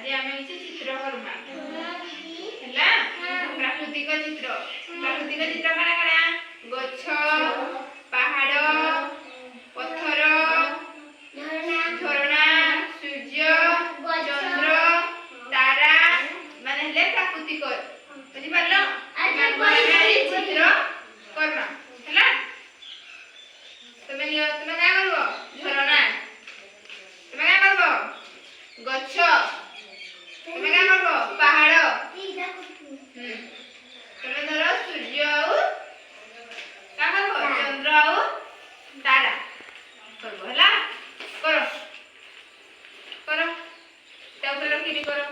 आज आम किसी चित्र करमा है प्राकृतिक चित्र कण कण गछ पहाड़ पत्थर झरणा सूर्य चंद्र तारा माने प्राकृतिक बुझिपार चित्र करमा है तुम्हें क्या कर झरणा तुम्हें क्या कर गछ तुम्हें क्या कर पहाड़ तुम्हें धर सूर्य क्या कर चंद्र तारा करबो हला करो करो त्या ऊपर रखी करो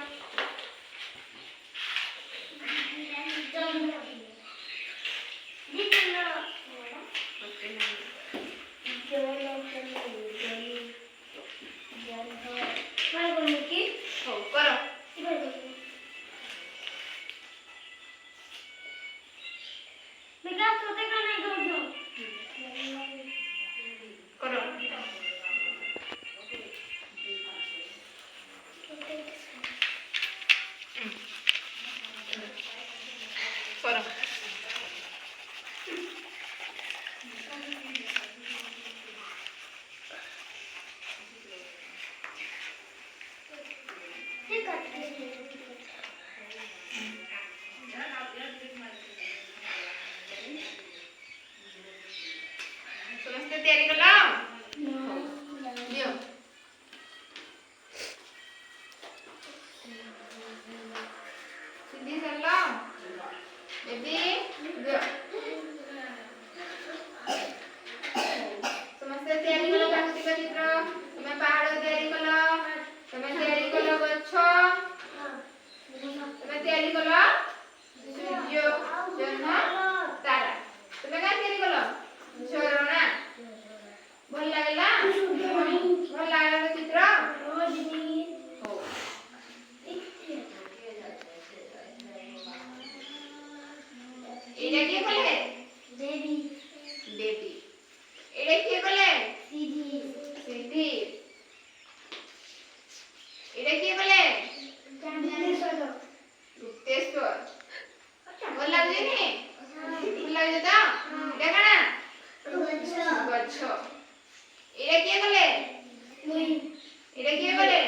तैयारी कर लो दियो सीधी कर लो बेबी दियो समस्त तैयारी कर लो प्राकृतिक चित्र तुम्हें पहाड़ तैयारी कर लो तुम्हें तैयारी कर लो गछ तुम्हें तैयारी कर लो सूर्य चंद्र तारा तुम्हें क्या तैयारी कर लो झरणा भल लागला भल लागला चित्र एटा के कले बेबी बेबी एटा के कले सीधी सीधी एटा के कले गुप्तेश्वर गुप्तेश्वर अच्छा भल लागजे नी भल लागजे ता देखा ना गच्छ एटा के कले मुई एटा के कले